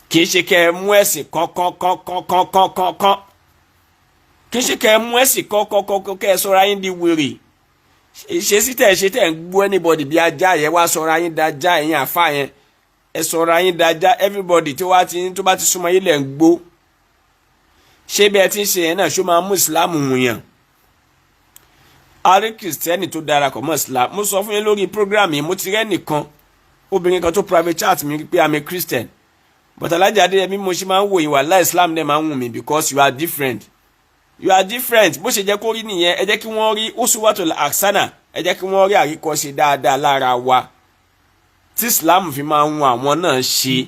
Kì í ṣe kẹ́ ẹ mú ẹ̀sìn kọ́kọ́kọ́kọ́kọ́kọ́, kì í ṣe kẹ́ ẹ mú ẹ̀sìn kọ́kọ́kọ́kọ́ kẹ́ ẹ sọra yín di wèrè. Ṣe sí tẹ̀ ṣe tẹ̀ ń gbọ́ anybody bí ajá yẹn, wá sọra yín dájá, ẹ̀yin àfáà yẹn ẹ sọra yín dájá. Everybody tó bá ti súnmọ́ yín lẹ̀ ń gbó. Ṣé bí ẹ ti ń ṣe yẹn náà ṣó máa mú Islam wù yàn? A rí kìrìsìtẹ́nì tó darapọ̀ mọ́ Islam. Mo sọ fún yín lórí program yìí, mo ti rẹ́ nìkan obìnrin kan tó private chat mi pé I'm a Christian, but Alhaja Adéyẹmí mo ṣe máa ń wò ìwà láì Islam dẹ̀ máa ń wù mí because you are different. You are different. Bó ṣe jẹ́ kó rí nìyẹn, ẹ jẹ́ kí wọ́n rí uswatul hasana, ẹ jẹ́ kí wọ́n rí àríkọ́ṣe dáadáa lára wa tí Islam fi máa ń wù àwọn náà ṣe.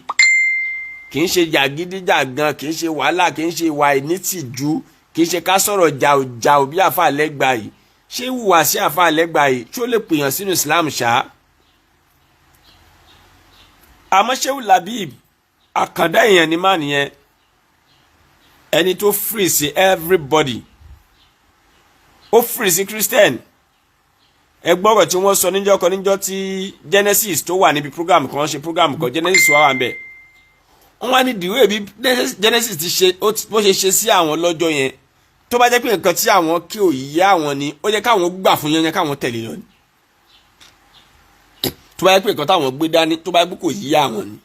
Kì í ṣe jàgídíjàgan, kì í ṣe wàhálà, kì í ṣe ìwà ìnítìjú, kì í ṣe ká sọ̀rọ̀ jàù bí àfáà lẹ́gbàá yìí. Ṣé wùwà sí àfáà lẹ́gbàá yìí tí ó lè pèèyàn sínú Islam ṣá? Àmọ́ Shehu Labeeb àkàndá èèyàn ni máa nìyẹn, ẹni tó free sí everybody, ó free sí Christian. Ẹ gbọ́rọ̀ tí wọ́n sọ níjọ́ tí Genesis tó wà níbi program kan ṣe program kan, Genesis wà ń bẹ̀. Wọ́n wá ní dìwé bí Genesis ti ṣe bó ṣe ṣe sí àwọn lọ́jọ́ yẹn, tó bá jẹ́ pé nǹkan tí àwọn kí ò yí àwọn ni, ó jẹ́ káwọn gbà fún yẹn káwọn tẹ̀lé lọ ni. Tó bá jẹ́ pé nǹkan táwọn gbé dání tó bá jẹ́ pé kò yí àwọn ni,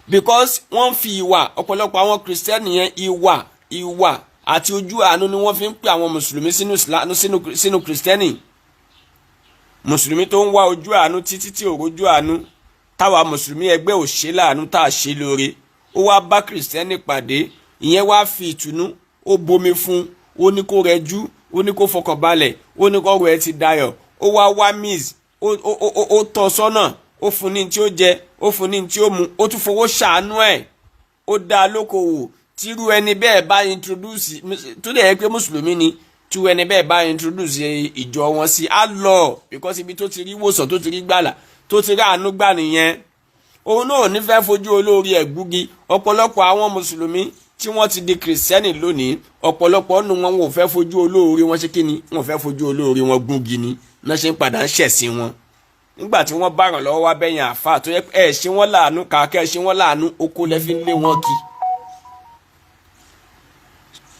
because wọ́n fi ìwà, ọ̀pọ̀lọpọ̀ àwọn Kristẹni yẹn ìwà àti ojú àánú ni wọ́n fi ń pè àwọn mùsùlùmí sínú Kristẹni. Mùsùlùmí tó ń wá ojú àánú títí tí ò rojú àánú, táwa mùsùlùmí ẹgbẹ́ ò ṣe láàánú tá a ṣe lóore, ó wá bá Kristẹni pàdé, ìyẹn wá fi ìtùnú, ó bomi fún, ó ní kó rẹjú, ó ní kó fọkànbalẹ̀, ó ní kó ọ̀rọ̀ ẹ ti dayọ̀, ó wá miss, ó tọ́ sọ́nà, ó fún ní tí ó jẹ, ó fún ní tí ó mu, ó tún fowó ṣàánú ẹ̀, ó dá lókòwò. Tírú ẹni bẹ́ẹ̀ bá introduce, tó dẹ̀ yẹ pé mùsùlùmí ni, tí ẹni bẹ́ẹ̀ bá introduce ìjọ wọn sí, á lọ, because ibi tó ti rí wòsàn, tó ti rí gbàlà, tó ti rí àánú gbà nìyẹn. Òun náà ní fẹ́ fojú olórí ẹ̀ gbúgi. Ọ̀pọ̀lọpọ̀ àwọn mùsùlùmí tí wọ́n ti di kìrìsìtẹ́nì lónìí, ọ̀pọ̀lọpọ̀ nínú wọn ò fẹ́ fojú olórí wọn ṣe kíni, wọn ò fẹ́ fojú olórí wọn gbúgi ni, náà ṣe ń padà ń ṣẹ̀sìn wọn. Nígbà tí wọ́n bá ràn lọ́wọ́ wá bẹ́yìn àfáà tó yẹ ẹ ṣe wọ́n láàánú, kàkẹ́ ṣe wọ́n láàánú, oko lẹ fi ń lé wọn kí.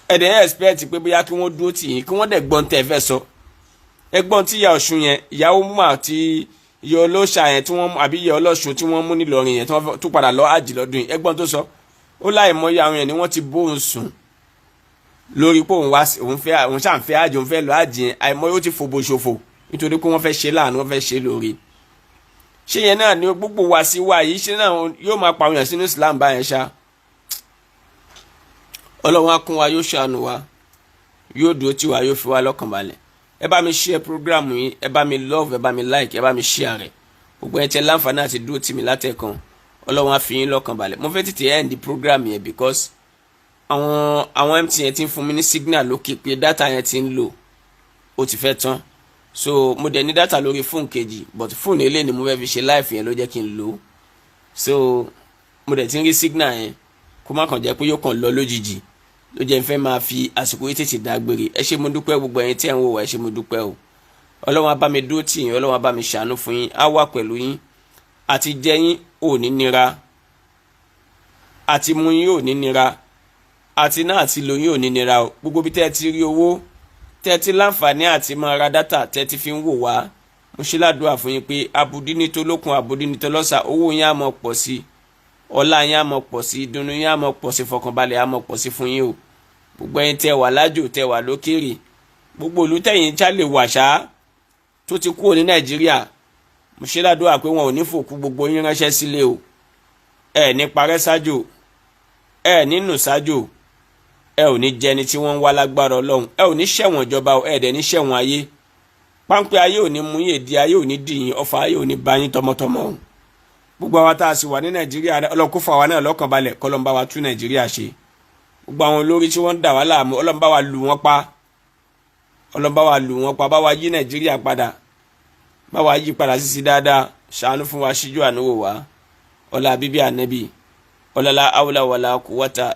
Ẹ̀dẹ̀ expect pé bóyá kí wọ́n dúró tì yín, kí wọ́n dẹ̀ gbọ́n tẹ́ fẹ́ sọ. Ẹgbọ́n tí ìyá Ọ̀ṣun yẹn, ìyàwó mú àti ìyá olóṣà yẹn tí wọ́n mú, àbí ìyá Ọlọ́ṣun tí wọ́n mú nílọrin yẹn tó padà lọ àjì lọ́dún yìí, ẹgbọ́n tó sọ. Ó láì mọ iye àwọn yẹn ni wọ́n ti bóun sùn lórí pé òun ṣàǹfẹ́ àjì, òun fẹ́ lọ àjì yẹn, àìmọ́ yóò ti fòbò ṣòfò nítorí pé wọ́n fẹ́ ṣe láàánú, wọ́n fẹ́ ṣe lóore. ṣé yẹn náà ni gbogbo wa sí wa yìí, ṣé náà yóò máa pa òyàn sínú Islam báyẹn ṣá? Ọlọ́run á kún wa, yóò ṣàánú wa, yóò dúró tì wá, yóò fi wá lọ́kàn balẹ̀. ẹ bá mi share program yìí, ẹ bá mi love, ẹ bá mi like, ẹ bá mi share rẹ̀. gbogbo ẹ̀ tẹ́ láǹfààní àti dúró tì mí látẹ̀kan, Ọlọ́run á fi yín lọ́kàn balẹ̀. mo fẹ́ tètè end the program yẹn because àwọn MTN ti ń fún mi ní signal lókè pé data yẹn ti ń lò, ó ti fẹ́ tán. So mo dẹ̀ ní data lórí fóònù kejì, but fóònù eléyìí ni mo fẹ́ fi ṣe live yẹn ló jẹ́ kí n lò. So mo dẹ̀ ti ń rí signal yẹn, kó má kàn jẹ́ pé yóò kàn lọ lójijì, ló jẹ́ n fẹ́ máa fi àsìkò yìí tètè dágbére. ẹ ṣé mo dúpẹ́ gbogbo ẹ̀yin tí ẹ̀ ń wò wá, ẹ ṣé mo dúpẹ́ o. Ọlọ́run á bá mi dúró tì yín, Ọlọ́run á bá mi ṣàánú fún yín, á wà pẹ̀lú yín. àti jẹ yín ò ní nira, àti mu yín ò ní nira, àti náà àti lò yín ò ní nira o. gbogbo bí tẹ́ ti rí owó, tẹ́ ti láǹfààní àti máa ra dátà, tẹ́ ti fi ń wò wá, mo ṣe ládùúrà fún yín pé abudí ní tó lókun, abudí ní tó lọ́sà, owó yín á mọ̀ pọ̀ sí, ọlá yín á mọ̀ pọ̀ sí, ìdùnnú yín á mọ̀ pọ̀ sí, fọkànbalẹ̀ á mọ̀ pọ̀ sí fún yín o. gbogbo ẹ̀yin tẹ́ wà lájò, tẹ́ wà lókèrè, gbogbo ìlú tẹ̀yin já lè wà ṣá tó ti kúrò ní Nàìjíríà, mo ṣe ládùúrà pé wọn ò ní fòkú gbogbo yín ránṣẹ́ sílé o. ẹ ní parẹ́ sájò, ẹ ní nù sájò, ẹ ò ní jẹni tí wọ́n ń wá lágbára Ọlọ́run, ẹ ò ní ṣẹ̀wọ̀n ìjọba, ẹ dẹ̀ ní ṣẹ̀wọ̀n ayé. páńpẹ́ ayé ò ní mú yín, èdè ayé ò ní dì yín, ọfà ayé ò ní bá yín tọmọtọmọ o. gbogbo àwa tá a sì wà ní Nàìjíríà, Ọlọ́run kó fà wá náà lọ́kàn balẹ̀, k'Ọlọ́run bá wa tún Nàìjíríà ṣe. gbogbo àwọn olórí tí wọ́n ń dà wá láàmú, Ọlọ́run bá wa lù wọ́n pa, Ọlọ́run bá wa lù wọ́n pa, bá wa yí Nàìjíríà padà, bá wa yí padà sí dáadáa. ṣàánú fún wa, ṣíjú àánú wò wá, ọlá bíbí ànábì, ọlá la hawla wala quwwata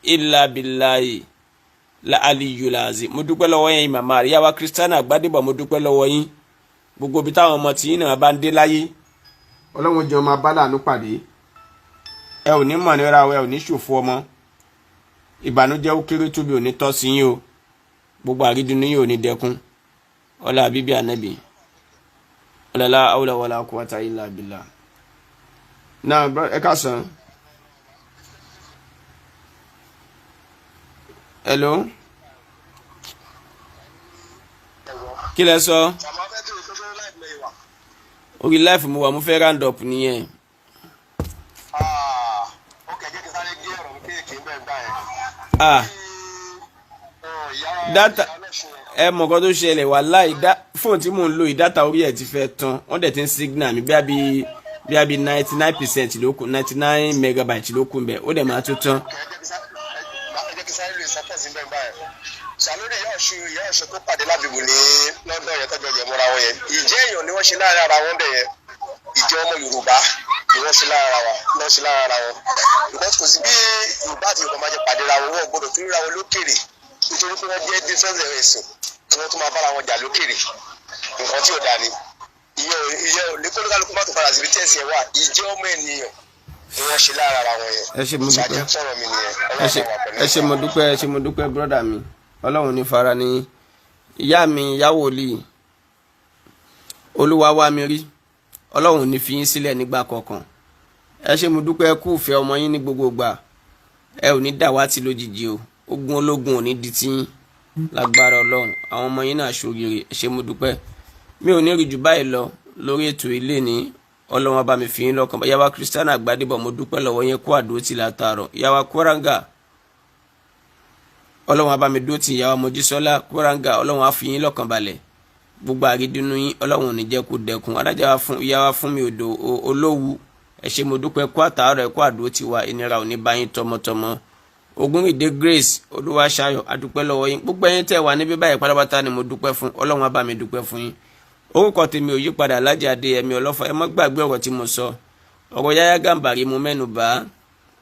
illa billahi la aliyyul azim. mo dúpẹ́ lọ́wọ́ yín màmá ìyá wa Christiana Gbádébọ̀, mo dúpẹ́ lọ́wọ́ yín. gbogbo ibi táwọn ọmọ tí yín náà bá ń dé láyé, Ọlọ́run jẹ́ ọmọ bá láàánú pàdé. ẹ ò ní mọ̀ nira, ẹ ò ní ṣòfò ọmọ, ìbànújẹ́ ó kéré tóbi ò ní tọ́ sí yín o, gbogbo àrídùnnú yín ò ní dẹkùn, ọlá bíbí ànábì, ọlá la hawla wala quwwata illa billah. náà ẹ káàsán. hello, kí lẹ sọ? orí life mo wà, mo fẹ́ round up nìyẹn. data ẹ mọ̀ nǹkan tó ṣẹlẹ̀ wàláhì, fóònù tí mò ń lò yìí data orí ẹ̀ ti fẹ́ tán, wọ́n dẹ̀ ti ń signal mi bí i 99% ló kù, 99 megabyte ló kù bẹ́ẹ̀, ó dẹ̀ máa tó tán. sàlórí ìyá ọ̀ṣun tó pàdé lábìbù ní London yẹn tọ́jú ọ̀yẹ̀ mọ́ra wọn yẹn, ìjẹ́ èèyàn ni wọ́n ṣe láàrin ara wọn bẹ̀ yẹn, ìjẹ́ ọmọ Yorùbá ni wọ́n ṣe láàrin ara wọn, because kò sí bí Yorùbá àti Yorùbá máa jẹ pàdé ra wọn, wọn gbọdọ̀ tún ríra wọn lókèrè, nítorí pé wọ́n jẹ́ different ẹ̀sìn tí wọ́n tún máa bára wọn jà lókèrè, nǹkan tí ò dáa ni. ìyẹn ò ní kólúkálukú má tó padà síbi tí ẹ̀sìn ẹ̀ wà, ìjẹ́ ọmọ ènìyàn ni wọ́n ṣe láàrin ara wọn yẹn. ẹ ṣé mo dúpẹ́ brọ́dà mi, Ọlọ́run ní fara ní. ìyá mi ìyá wòlíì, Olúwa wá mi rí, Ọlọ́run ní fi yín sílẹ̀ nígbà kankan. ẹ ṣé mo dúpẹ́ kú ìfẹ́ ọmọ yín ní gbogbo ìgbà, ẹ ò ní dàwátì lójijì o, ogun ológun ò ní di tiyín lágbára Ọlọ́run, àwọn ọmọ yín náà ṣoríire. ẹ ṣé mo dúpẹ́. mi ò ní rí jù báyìí lọ lórí ètò ilé ní, Ọlọ́run á bá mi fi yín lọ́kàn. ìyá wa Christiana Gbádébọ̀, mo dúpẹ́ lọ́wọ́ yẹn, kó àdúró tì látàárọ̀. ìyá wa Kwaranga, Ọlọ́run á bá mi dúró tì. ìyá wa Mojísọ́lá Kwaranga, Ọlọ́run á fi yín lọ́kàn balẹ̀, gbogbo àrídùnnú yín Ọlọ́run ò ní jẹ́ kó dẹkùn. adájọ́ wa fún ìyá wa fún mi odò olówú, ẹ ṣé mo dúpẹ́, kó àtàárọ̀ ẹ kó àdúró tì wa, ìnira ò ní bá yín tọmọtọmọ. Ògúnrìndé Grace Olúwaṣayọ̀, adúpẹ́ lọ́wọ́ yín. gbogbo ẹ̀yin tẹ́ wà níbí báyìí pátápátá ni mo dúpẹ́ fún, Ọlọ́run á bá mi dúpẹ́ fún yín. orúkọ tèmi ò yí padà, Alhaji Adéyẹmí Ọlọ́fà. ẹ má gbàgbé ọ̀rọ̀ tí mo sọ, ọ̀rọ̀ Yahya Gambari mo mẹ́nu bà,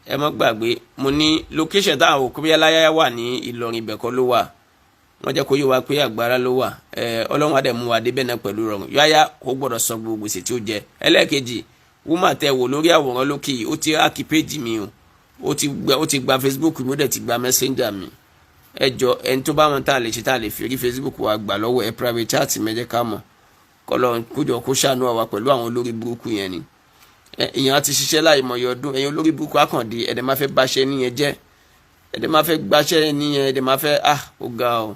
ẹ má gbàgbé. mo ní location táwọn òkú bí Yahya wà ní Ìlọrin, ibẹ̀ kọ́ ló wà, wọ́n jẹ́ kó yé wa pé Àgbàrá ló wà. Ọlọ́run á dẹ̀ mú wa débẹ̀ náà pẹ̀lú rọrùn. Yahya kò gbọ́dọ̀ sọ gbogbo gbèsè tí ó jẹ. ẹlẹ́ẹ̀kejì, wúmà tẹ wò lórí àwòrán lókè yìí, ó ti háàkì péjì mi o, ó ti gba Facebook mi, ó dẹ̀ ti gba Messenger mi. ẹ jọ ẹni tó bá wọn tá a lè ṣe tá a lè fi rí Facebook wa gbà lọ́wọ́ ẹ private chat mẹ́jẹ́ ká mọ̀, kọ́lọ́ kójọ kó ṣàánú àwa pẹ̀lú àwọn olórí burúkú yẹn ni. èèyàn ti ṣiṣẹ́ láì mọ̀yọ́ ọdún, ẹ̀yin olórí burúkú àkàndé ẹ̀dẹ̀ máa fẹ́ báṣẹ́ níyẹn jẹ́, ẹ̀dẹ̀ máa fẹ́ gbáṣẹ́ níyẹn, ẹ̀dẹ̀ máa fẹ́ ó ga ọ.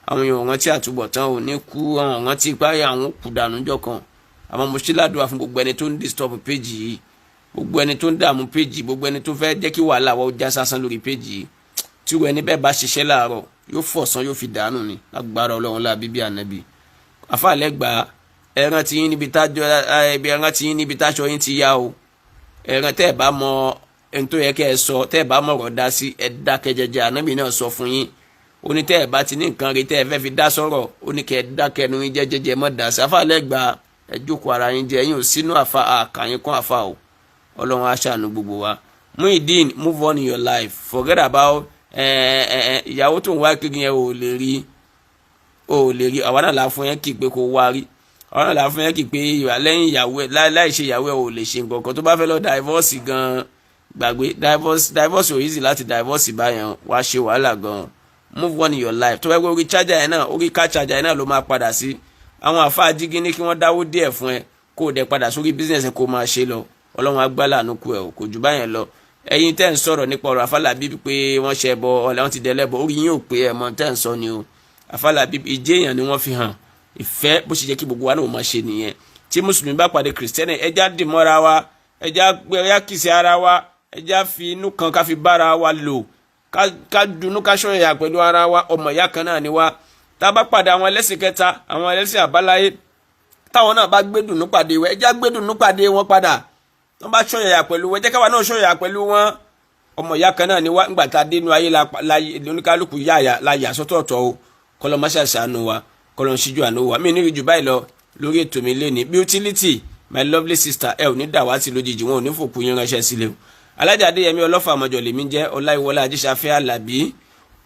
àwọn èèyàn rántí àtúbọ̀tán ò ní kú, àwọn rántí páyà àwọn kù dànù jọ kan. Àmọ́ mo ṣe ládùúrà fún gbogbo ẹni tó ń disturb péjì yìí, gbogbo ẹni tó ń dààmú péjì, gbogbo ẹni tó fẹ́ jẹ́ kí wàhálà wa ó já sásán lórí péjì yìí, tí wọ́n ẹni bẹ́ẹ̀ bá ṣiṣẹ́ láàárọ̀ yóò fọ̀sán yóò fi dànù ni lágbára Ọlọ́run lá bíbí ànábì. Àfàlẹ́gbà ẹran tí yín níbi táṣọ yín ti yá o, ẹran tẹ́ ẹ̀ bá mọ ẹni tó yẹ kẹ́ ẹ sọ, tẹ́ ẹ̀ bá mọ̀rọ̀ dá sí ẹ dákẹ́ jẹ́jẹ́. Ànábì náà sọ fún yín, ó ní tẹ́ ẹ̀ bá ti ní nǹkan rí tẹ́ ẹ fẹ́ fi dá sọ̀rọ̀, ó ní kẹ́ ẹ dákẹ́ ẹnu yín jẹ́jẹ́jẹ́ mọ́ dá sí. Àfàlẹ́gbà ẹ jókòó ara yín jẹ, ẹ̀yin ò sínú àfa àkàyín kún àfa o. Ọlọ́run á ṣàánú gbogbo wa. Muideen, move on in your life, forget about ìyàwó tó ń wá kiri yẹn ò lè rí àwa náà la fún yẹn kì pé kó wá rí, àwa náà la fún yẹn kì pé lẹ́yìn ìyàwó ẹ̀ láì ṣe ìyàwó ẹ̀ ò lè ṣe nǹkan kan. Tó bá fẹ́ lọ divorce gan gbàgbé, divorce ò easy láti divorce báyẹn, wá ṣe wàhálà gan. Move on in your life. Tó bá gbé orí charger yẹn náà, orí car charger yẹn náà ló máa padà sí. Àwọn àfáà jígí ní kí wọ́n dáwó díẹ̀ fún ẹ kó o dẹ̀ padà sórí business kó o máa ṣe lọ. Ọlọ́run agbálà àánú kú ẹ o, kò jù báyẹn lọ. Ẹ̀yin tẹ́ ń sọ̀rọ̀ nípa ọ̀rọ̀ Afálábí pé wọ́n ṣe ẹbọ ọ̀la wọn ti dẹlẹ́bọ, orí yín ò pé ẹ mọ̀ tẹ́ ń sọ ni o. Afálábí ìjẹ́ èèyàn ni wọ́n fi hàn, ìfẹ́ bó ṣe jẹ́ kí gbogbo wa náà máa ṣe nìyẹn. Tí mùsùlùmí bá pàdé kìrìsìtẹ́nì, ẹja dì mọ́ra wa, ẹja kìsì ara wa, ẹja fi inú kan ká fi bára wa lò, ká dunú ká ṣọ̀yà pẹ̀lú ara wa, ọmọ ìyá kan náà ni wa. Tá a bá pàdé àwọn ẹlẹ́sìn kẹta, àwọn ẹlẹ́sìn àbáláyé, táwọn náà bá gbé dùnú pàdé wọn, ẹja gbé dùnú pàdé wọn padà. Wọ́n bá ṣọ̀yà pẹ̀lú wọn, jẹ́ káwa náà ṣọ̀yà pẹ̀lú wọn. Ọmọ ìyá kan náà ni wá, ńgbà tá a dénú ayé oníkálukú la yà sọ́tọ̀ọ̀tọ̀ o. Kọ́lọ́ má ṣàṣàánú wa, kọ́lọ́ ń ṣíjú àánú wa. Mi ní rí jù báyìí lọ lórí ètò mi lénìí. Beautility, my lovely sister, ẹ ò ní dàwátì lójijì, wọn ò ní fòkú yín ránṣẹ́ sílẹ̀ o. Alájà Adéyẹmí Ọlọ́fà àmọ́jọ lèmi jẹ́, Ọláìwọlá Ajíṣafẹ́ Àlàbí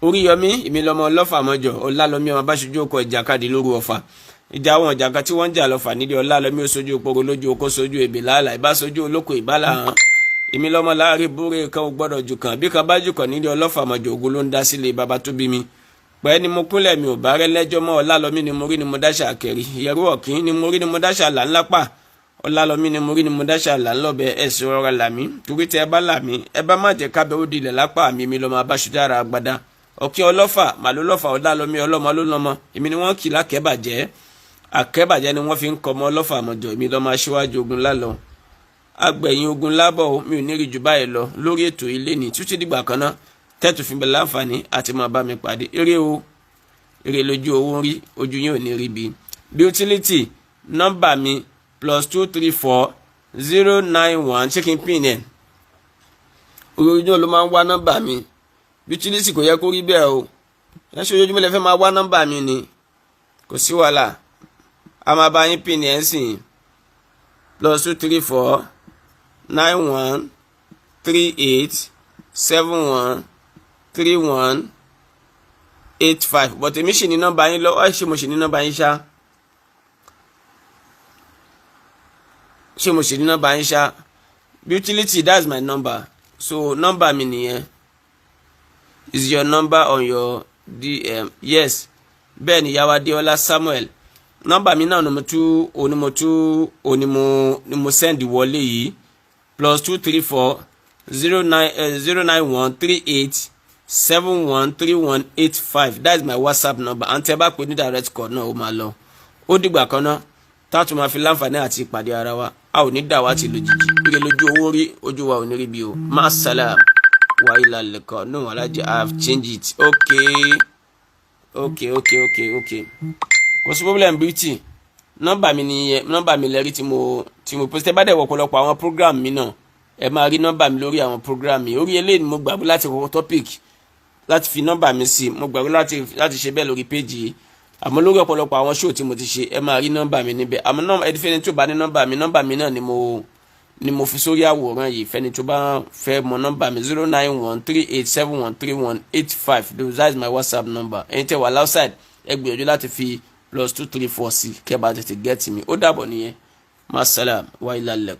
Oríyọmí, èmi lọmọ Ọlọ́fà àmọ́jọ, Ọlálọ́mí ọmọ Báṣojú ọkọ̀ ìjàkadì lóru Ọ̀fà. Ìjà àwọn ìjàkà tí wọ́n ń jà lọ́fà nídìí Ọlálọ́mí oṣojú òpóró lójú okó sojú èbè làálàá ìbáṣojú olóko ìbálà hàn. Èmi lọ́mọ láàrin búrẹ́ kan ò gbọ́dọ̀ jù kan, bí kan bá jù kan nídìí Ọlọ́fà àmọ́jọ ogun ló ń dá sílé bàbá tó bí mi. Pẹ́ ni mo kúnlẹ̀ mi ò bá rẹ́ lẹ́jọ́ mọ́, Ọlálọ́mí ni mo rí ni mo dáṣà kẹrì, ìyẹ̀rú ọ̀kín ni mo rí ni mo dáṣà là ńlá pa, Ọlálọ́mí ni mo rí ni mo dáṣà là ńlọ́bẹ ẹ̀sìn ọ̀rọ̀ làmí, torí tẹ ẹ bá làmí ẹ bá má jẹ́ kábẹ́ ó dilẹ̀ lápá mi lọ́mọ abáṣudára agbada. Ọ̀kín Ọlọ́fà màlúù lọ́fà Ọlálọ́mí ọlọ́mọ ló lọ́mọ, èmi ni wọ́n kì lákẹ́bàjẹ́, àkẹ́bàjẹ́ ni wọ́n fi ń kọ́ ọmọ Ọlọ́fà àmọ́jọ, èmi lọ́mọ aṣíwájú ogun lálọ́ agbẹ̀yìn ogun lábọ̀. Mi ò ní rí jù báyìí lọ lórí ètò ilé ní títí dìgbà kan náà tẹ́tù fi bẹ̀ láǹfààní àti máa bá mi pàdé. Eré o, eré lójú owó ń rí, ojú yín ò ní rí bí. Beautility, nọ́mbà mi +234 091, ṣé kí n pín ẹ̀? Ojoojúmọ́ ló máa ń wá nọ́mbà mi. Beautility kò yẹ kó rí bẹ́ẹ̀ o. Ẹ ṣe ojoojúmọ́ lẹ fẹ́ máa wá nọ́mbà mi ni, kò sí wàhálà. A máa bá yín pín ẹ̀ ń sìn. +234 91 38 71 31 85. But èmi ṣì ní nọ́mbà yín lọ́wọ́, ṣé mo ṣì ní nọ́mbà yín ṣá? Ṣé mo ṣì ní nọ́mbà yín ṣá? Beautility, that's my number. So nọ́mbà mi nìyẹn. Is your number on your DM? Yes. Bẹ́ẹ̀ ni Yàwá Adéọlá Samuel. Nọ́mbà mi náà ni mo send wọlé yìí. +234 091 38 71 31 85. That is my WhatsApp number. Àǹtí ẹ bá pè ní direct call náà ó máa lọ. Ó dìgbà kan náà táàtù máa fi láǹfààní àti ìpàdé ara wa. A ò ní dàwátì lójijì. Ire lójú owó rí, ojú wa ò ní rí bí o. Ma salam wa ila liqa. No, Alhaji, I have changed it. Okay. Kò sí problem Beauty. Nọ́mbà mi nìyẹn, nọ́mbà mi lẹ́rí tí mo post. Ẹ bá dẹ̀ wọ̀ ọ̀pọ̀lọpọ̀ àwọn program mi náà, ẹ máa rí nọ́mbà mi lórí àwọn program mi. Orí eléyìí ni mo gbàgbé láti wọ topic láti fi nọ́mbà mi sí, mo gbàgbé láti ṣe bẹ́ẹ̀ lórí page yìí. Àmọ́ lórí ọ̀pọ̀lọpọ̀ àwọn show tí mo ti ṣe, ẹ máa rí nọ́mbà mi níbẹ̀. Àmọ́ náà ẹni fẹ́ni tó bá ní nọ́mbà mi náà ni mo fi sórí àwòrán yìí. Fẹ́ni tó bá fẹ́ mọ nọ́mbà mi 091 3871 31 85. That is my WhatsApp number. Ẹni tẹ́ wà outside ẹ gbìyànjú láti fi +234 sí kẹ́ bá tètè get mi. Ó dàbọ̀ nìyẹn. Ma salam wa ila liqa.